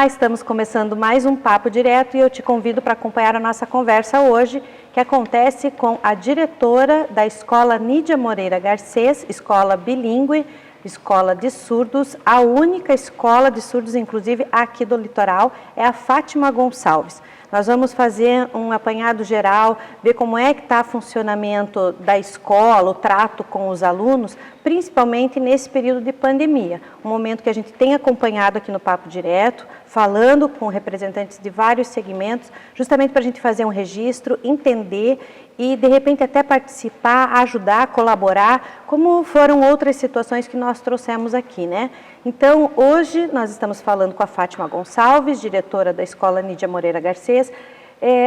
Olá, estamos começando mais um Papo Direto e eu te convido para acompanhar a nossa conversa hoje, que acontece com a diretora da Escola Nídia Moreira Garcês, escola bilíngue, escola de surdos, a única escola de surdos, inclusive, aqui do litoral, é a Fátima Gonçalves. Nós vamos fazer um apanhado geral, ver como é que está o funcionamento da escola, o trato com os alunos, principalmente nesse período de pandemia. Um momento que a gente tem acompanhado aqui no Papo Direto, falando com representantes de vários segmentos, justamente para a gente fazer um registro, entender e, de repente, até participar, ajudar, colaborar, como foram outras situações que nós trouxemos aqui, né? Então, hoje nós estamos falando com a Fátima Gonçalves, diretora da Escola Nídia Moreira Garcês.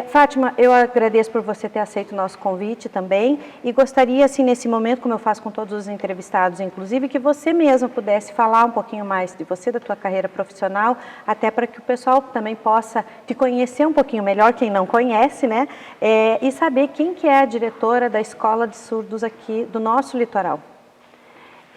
Fátima, eu agradeço por você ter aceito o nosso convite também e gostaria, assim, nesse momento, como eu faço com todos os entrevistados, inclusive, que você mesma pudesse falar um pouquinho mais de você, da tua carreira profissional, até para que o pessoal também possa te conhecer um pouquinho melhor, quem não conhece, né? E saber quem que é a diretora da Escola de Surdos aqui do nosso litoral.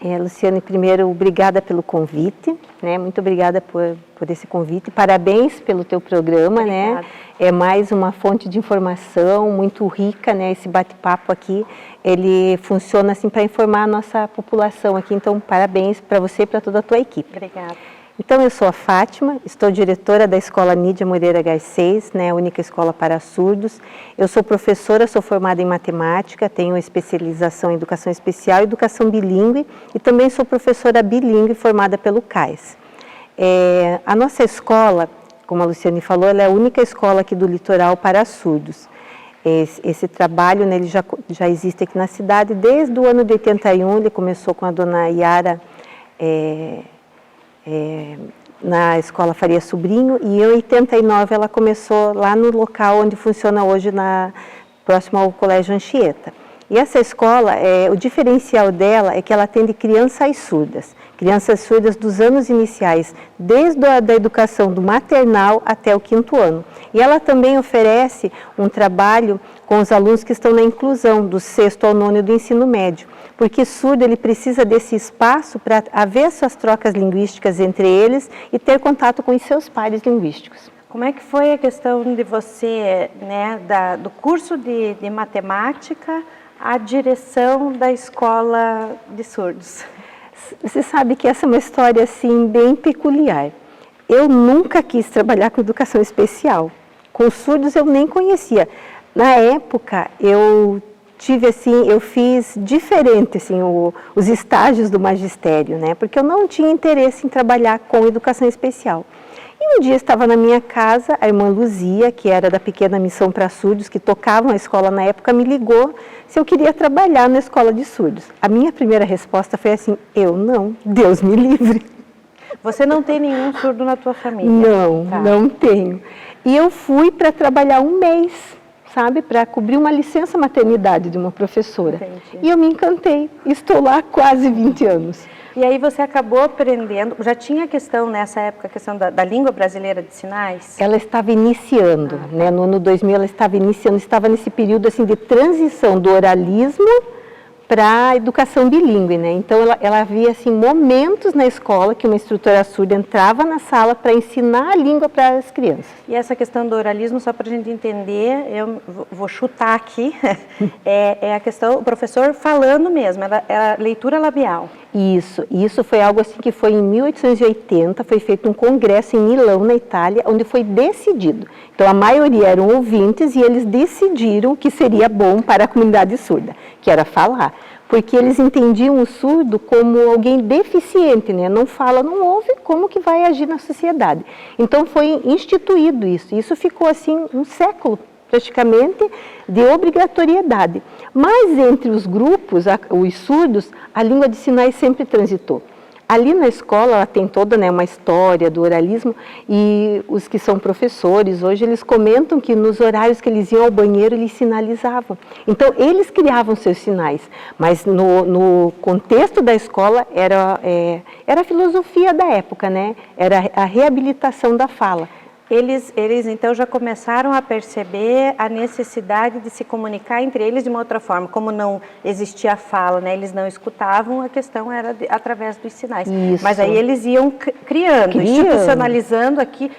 Luciane, primeiro, obrigada pelo convite, né? Muito obrigada por esse convite. Parabéns pelo teu programa, Obrigada. né? É mais uma fonte de informação muito rica, né? Esse bate-papo aqui, ele funciona assim para informar a nossa população aqui. Então, parabéns para você e para toda a tua equipe. Obrigada. Então, eu sou a Fátima, estou diretora da Escola Nídia Moreira Garcês, né, a única escola para surdos. Eu sou professora, sou formada em matemática, tenho especialização em educação especial e educação bilíngue e também sou professora bilíngue formada pelo CAIS. A nossa escola, como a Luciane falou, ela é a única escola aqui do litoral para surdos. Esse trabalho, né, ele já existe aqui na cidade desde o ano de 81, ele começou com a dona Yara, na Escola Faria Sobrinho, e em 89 ela começou lá no local onde funciona hoje, próximo ao Colégio Anchieta. E essa escola, o diferencial dela é que ela atende crianças surdas dos anos iniciais, desde a da educação do maternal até o 5º ano. E ela também oferece um trabalho com os alunos que estão na inclusão, do 6º ao 9º do ensino médio. Porque surdo, ele precisa desse espaço para haver essas trocas linguísticas entre eles e ter contato com os seus pares linguísticos. Como é que foi a questão de você, né, do curso de matemática, à direção da escola de surdos? Você sabe que essa é uma história assim bem peculiar. Eu nunca quis trabalhar com educação especial. Com surdos eu nem conhecia. Na época eu fiz diferente assim, os estágios do magistério, né? Porque eu não tinha interesse em trabalhar com educação especial. E um dia estava na minha casa, a irmã Luzia, que era da Pequena Missão para Surdos, que tocavam a escola na época, me ligou se eu queria trabalhar na escola de surdos. A minha primeira resposta foi assim: eu não, Deus me livre. Você não tem nenhum surdo na tua família? Não, tá. Não tenho. E eu fui para trabalhar um mês, sabe, para cobrir uma licença maternidade de uma professora. Entendi. E eu me encantei. Estou lá há quase 20 anos. E aí você acabou aprendendo, já tinha a questão nessa época, a questão da língua brasileira de sinais? Ela estava iniciando, né? No ano 2000 ela estava iniciando, estava nesse período assim de transição do oralismo para a educação bilíngue, né? Então ela havia assim momentos na escola que uma instrutora surda entrava na sala para ensinar a língua para as crianças. E essa questão do oralismo, só para a gente entender, eu vou chutar aqui, é a questão, o professor falando mesmo, era leitura labial. Isso foi algo assim que foi em 1880, foi feito um congresso em Milão, na Itália, onde foi decidido. Então a maioria eram ouvintes e eles decidiram que seria bom para a comunidade surda, que era falar. Porque eles entendiam o surdo como alguém deficiente, né? Não fala, não ouve, como que vai agir na sociedade? Então foi instituído isso. Isso ficou assim um século praticamente de obrigatoriedade. Mas entre os grupos, os surdos, a língua de sinais sempre transitou. Ali na escola, ela tem toda, né, uma história do oralismo, e os que são professores, hoje eles comentam que nos horários que eles iam ao banheiro, eles sinalizavam. Então, eles criavam seus sinais, mas no contexto da escola era a filosofia da época, né? Era a reabilitação da fala. Eles então já começaram a perceber a necessidade de se comunicar entre eles de uma outra forma. Como não existia fala, né? Eles não escutavam, a questão era através dos sinais. Isso. Mas aí eles iam criando, institucionalizando aqui.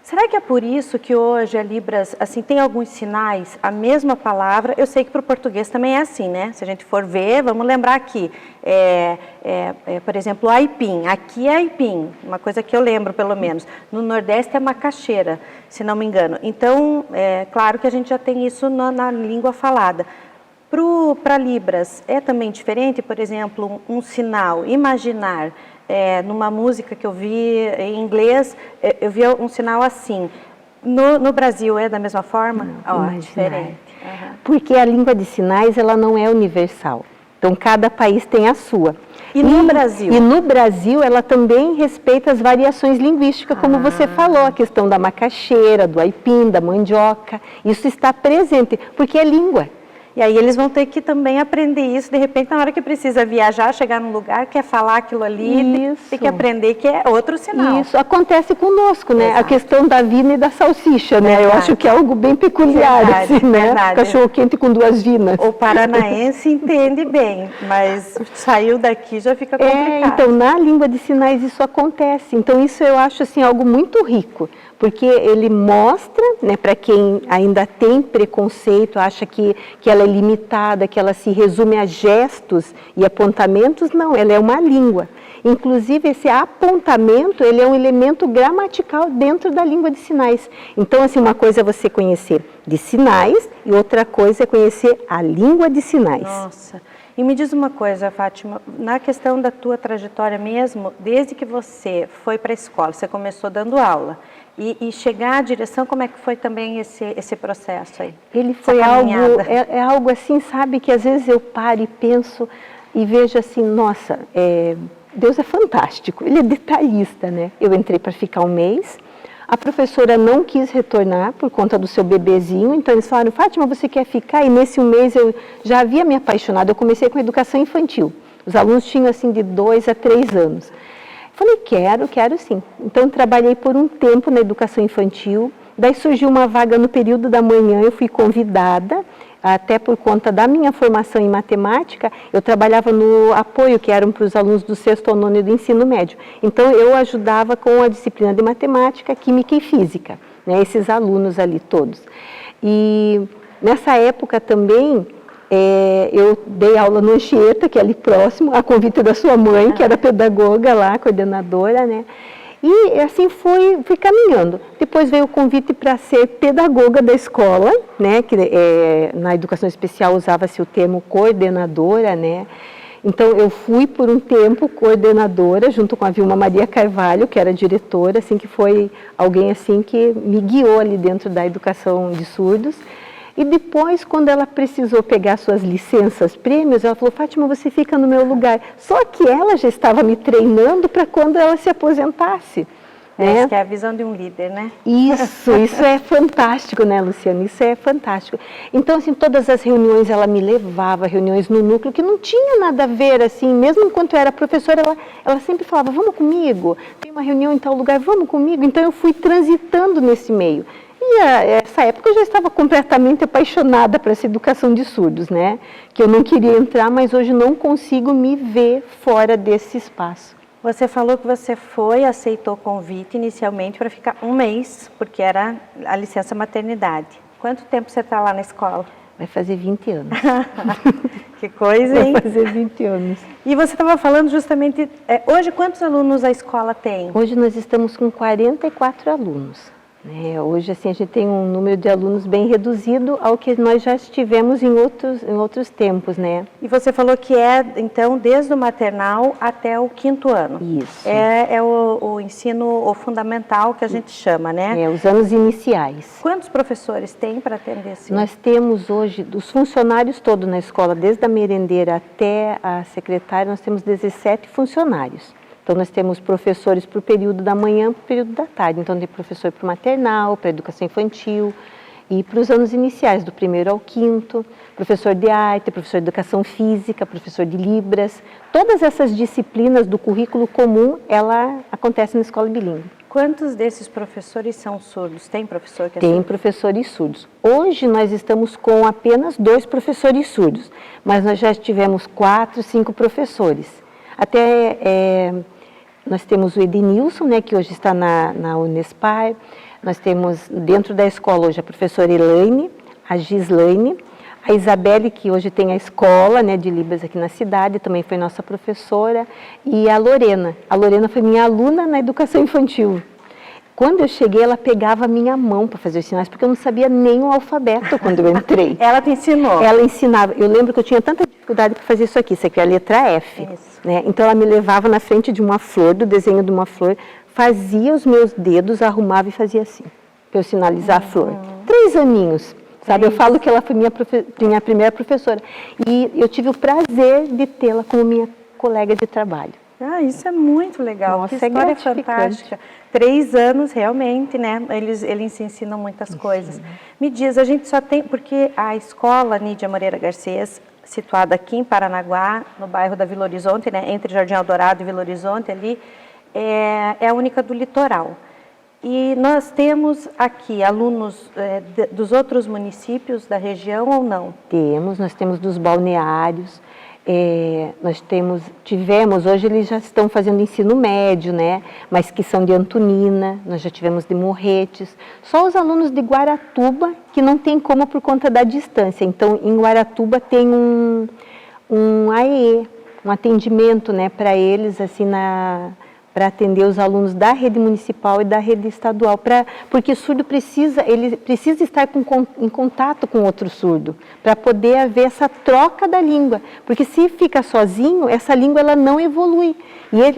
Será que é por isso que hoje a Libras, assim, tem alguns sinais, a mesma palavra? Eu sei que para o português também é assim, né? Se a gente for ver, vamos lembrar aqui, por exemplo, aipim. Aqui é aipim, uma coisa que eu lembro pelo menos. No Nordeste é macaxeira, se não me engano. Então, claro que a gente já tem isso na língua falada. Para Libras é também diferente, por exemplo, um sinal, imaginar, numa música que eu vi em inglês, eu vi um sinal assim. No Brasil é da mesma forma? Não, é diferente. Uhum. Porque a língua de sinais, ela não é universal. Então, cada país tem a sua. E no Brasil? E no Brasil, ela também respeita as variações linguísticas, como você falou, a questão da macaxeira, do aipim, da mandioca. Isso está presente, porque é língua. E aí eles vão ter que também aprender isso, de repente, na hora que precisa viajar, chegar num lugar, quer falar aquilo ali, tem que aprender que é outro sinal. Isso acontece conosco, né? Exato. A questão da vina e da salsicha, né? Eu acho que é algo bem peculiar, Verdade, assim, né? verdade. Cachorro quente com 2 vinas. O paranaense entende bem, mas saiu daqui já fica complicado. Então, na língua de sinais isso acontece. Então, isso eu acho, assim, algo muito rico. Porque ele mostra, né, para quem ainda tem preconceito, acha que ela é limitada, que ela se resume a gestos e apontamentos, não, ela é uma língua. Inclusive, esse apontamento, ele é um elemento gramatical dentro da língua de sinais. Então, assim, uma coisa é você conhecer de sinais e outra coisa é conhecer a língua de sinais. Nossa. E me diz uma coisa, Fátima, na questão da tua trajetória mesmo, desde que você foi para a escola, você começou dando aula, e chegar à direção, como é que foi também esse processo aí? Ele foi algo, algo assim, sabe, que às vezes eu paro e penso e vejo assim, nossa, Deus é fantástico, Ele é detalhista, né? Eu entrei para ficar 1 mês, a professora não quis retornar por conta do seu bebezinho, então eles falaram, Fátima, você quer ficar? E nesse 1 mês eu já havia me apaixonado, eu comecei com a educação infantil, os alunos tinham assim de 2 a 3 anos. Falei, quero sim. Então, trabalhei por um tempo na educação infantil, daí surgiu uma vaga no período da manhã, eu fui convidada, até por conta da minha formação em matemática, eu trabalhava no apoio, que eram para os alunos do 6º ao 9º do ensino médio. Então, eu ajudava com a disciplina de matemática, química e física, né, esses alunos ali todos. E nessa época também, eu dei aula no Anchieta, que é ali próximo, a convite da sua mãe, que era pedagoga lá, coordenadora, né? E assim fui caminhando. Depois veio o convite para ser pedagoga da escola, né? Que na educação especial usava-se o termo coordenadora, né? Então eu fui por um tempo coordenadora, junto com a Vilma Maria Carvalho, que era diretora, assim, que foi alguém assim que me guiou ali dentro da educação de surdos. E depois, quando ela precisou pegar suas licenças prêmios, ela falou, Fátima, você fica no meu lugar. Só que ela já estava me treinando para quando ela se aposentasse. Essa que é a visão de um líder, né? Isso é fantástico, né, Luciana? Isso é fantástico. Então, assim, todas as reuniões ela me levava, reuniões no núcleo, que não tinha nada a ver, assim, mesmo enquanto eu era professora, ela sempre falava, vamos comigo, tem uma reunião em tal lugar, vamos comigo. Então, eu fui transitando nesse meio. E nessa época eu já estava completamente apaixonada por essa educação de surdos, né? Que eu não queria entrar, mas hoje não consigo me ver fora desse espaço. Você falou que você aceitou o convite inicialmente para ficar 1 mês, porque era a licença maternidade. Quanto tempo você está lá na escola? Vai fazer 20 anos. Que coisa, hein? Vai fazer 20 anos. E você estava falando justamente, hoje quantos alunos a escola tem? Hoje nós estamos com 44 alunos. Hoje, assim, a gente tem um número de alunos bem reduzido ao que nós já estivemos em outros tempos, né? E você falou que então, desde o maternal até o 5º ano. Isso. É o ensino fundamental que a gente chama, né? Os anos iniciais. Quantos professores tem para atender esse? Nós temos hoje, dos funcionários todos na escola, desde a merendeira até a secretária, nós temos 17 funcionários. Então, nós temos professores para o período da manhã e para o período da tarde. Então, tem professor para o maternal, para a educação infantil e para os anos iniciais, do 1º ao 5º, professor de arte, professor de educação física, professor de Libras. Todas essas disciplinas do currículo comum, ela acontece na escola bilíngue. Quantos desses professores são surdos? Tem professor que é surdo? Tem professores surdos. Hoje, nós estamos com apenas 2 professores surdos, mas nós já tivemos 4, 5 professores. Até... nós temos o Edenilson, né, que hoje está na Unespar, Nós temos dentro da escola hoje a professora Elaine, a Gislaine, a Isabelle, que hoje tem a escola, né, de Libras aqui na cidade, também foi nossa professora, e a Lorena. A Lorena foi minha aluna na educação infantil. Quando eu cheguei, ela pegava a minha mão para fazer os sinais, porque eu não sabia nem o alfabeto quando eu entrei. Ela te ensinou? Ela ensinava. Eu lembro que eu tinha tanta dificuldade para fazer isso aqui é a letra F. Né? Então, ela me levava na frente de uma flor, do desenho de uma flor, fazia os meus dedos, arrumava e fazia assim, para eu sinalizar a flor. 3 aninhos. Sabe, eu falo que ela foi minha primeira professora. E eu tive o prazer de tê-la como minha colega de trabalho. Ah, isso é muito legal. Nossa, que história fantástica. 3 anos, realmente, né? Eles ensinam muitas coisas. Me diz, a gente só tem... Porque a escola Nídia Moreira Garcês, situada aqui em Paranaguá, no bairro da Vila Horizonte, né? Entre Jardim Eldorado e Vila Horizonte, ali, é a única do litoral. E nós temos aqui alunos dos outros municípios da região ou não? Nós temos dos balneários, tivemos, hoje eles já estão fazendo ensino médio, né? Mas que são de Antonina, nós já tivemos de Morretes. Só os alunos de Guaratuba, que não tem como por conta da distância. Então, em Guaratuba tem um AE, um atendimento, né, para eles, assim, para atender os alunos da rede municipal e da rede estadual, porque o surdo precisa estar em contato com outro surdo, para poder haver essa troca da língua, porque se fica sozinho, essa língua ela não evolui.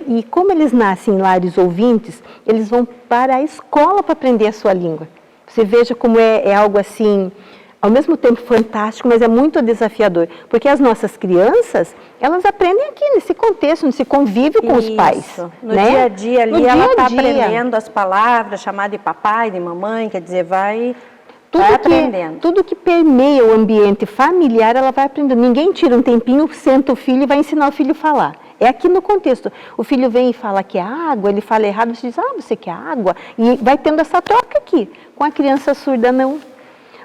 E como eles nascem em lares ouvintes, eles vão para a escola para aprender a sua língua. Você veja como é algo assim, ao mesmo tempo fantástico, mas é muito desafiador, porque as nossas crianças, elas aprendem aqui, nesse contexto, nesse convívio com os pais. No né? dia a dia ali, ela está aprendendo as palavras, chamar de papai, de mamãe, quer dizer, vai aprendendo. Tudo que permeia o ambiente familiar, ela vai aprendendo. Ninguém tira um tempinho, senta o filho e vai ensinar o filho a falar. É aqui no contexto. O filho vem e fala que é água, ele fala errado, você diz, você quer água? E vai tendo essa troca aqui. Com a criança surda, não.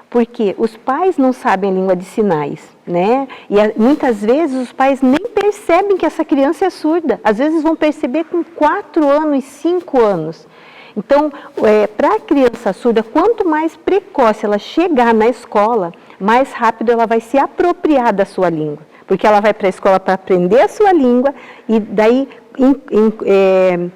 Porque os pais não sabem a língua de sinais, né? E muitas vezes os pais nem percebem que essa criança é surda. Às vezes vão perceber com 4 anos, 5 anos. Então, para a criança surda, quanto mais precoce ela chegar na escola, mais rápido ela vai se apropriar da sua língua. Porque ela vai para a escola para aprender a sua língua e daí,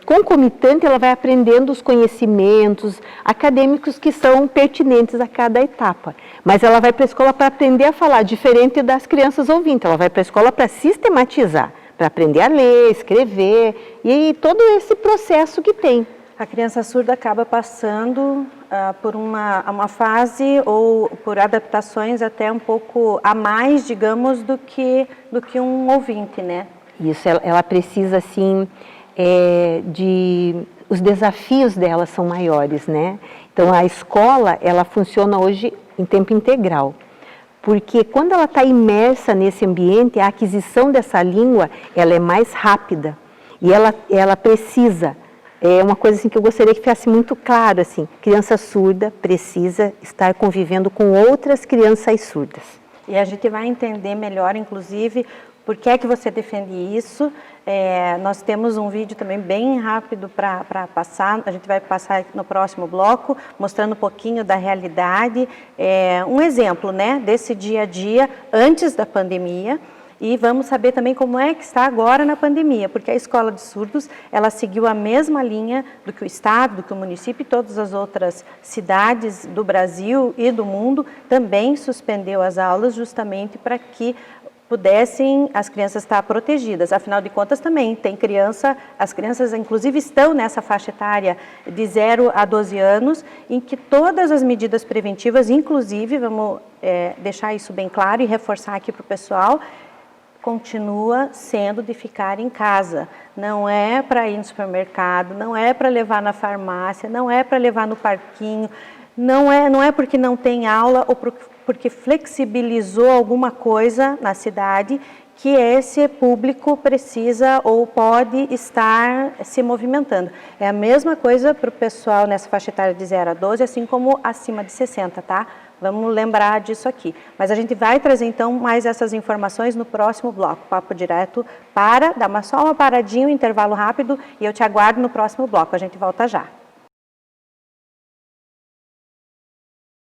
concomitante, ela vai aprendendo os conhecimentos acadêmicos que são pertinentes a cada etapa. Mas ela vai para a escola para aprender a falar, diferente das crianças ouvintes. Ela vai para a escola para sistematizar, para aprender a ler, escrever e todo esse processo que tem. A criança surda acaba passando por uma fase ou por adaptações até um pouco a mais, digamos, do que um ouvinte, né? Isso, ela precisa, assim, os desafios dela são maiores, né? Então, a escola, ela funciona hoje em tempo integral. Porque quando ela está imersa nesse ambiente, a aquisição dessa língua, ela é mais rápida. E ela precisa... É uma coisa assim, que eu gostaria que ficasse muito claro, assim, criança surda precisa estar convivendo com outras crianças surdas. E a gente vai entender melhor, inclusive, por que é que você defende isso. Nós temos um vídeo também bem rápido para passar, a gente vai passar no próximo bloco, mostrando um pouquinho da realidade, um exemplo, né, desse dia a dia antes da pandemia. E vamos saber também como é que está agora na pandemia, porque a Escola de Surdos, ela seguiu a mesma linha do que o Estado, do que o município e todas as outras cidades do Brasil e do mundo também suspendeu as aulas justamente para que pudessem as crianças estar protegidas. Afinal de contas também tem as crianças inclusive estão nessa faixa etária de 0 a 12 anos, em que todas as medidas preventivas, inclusive, vamos deixar isso bem claro e reforçar aqui para o pessoal, continua sendo de ficar em casa. Não é para ir no supermercado, não é para levar na farmácia, não é para levar no parquinho, não é porque não tem aula ou porque flexibilizou alguma coisa na cidade que esse público precisa ou pode estar se movimentando. É a mesma coisa para o pessoal nessa faixa etária de 0 a 12, assim como acima de 60, tá? Vamos lembrar disso aqui. Mas a gente vai trazer, então, mais essas informações no próximo bloco. Papo Direto para dar só uma paradinha, um intervalo rápido, e eu te aguardo no próximo bloco. A gente volta já.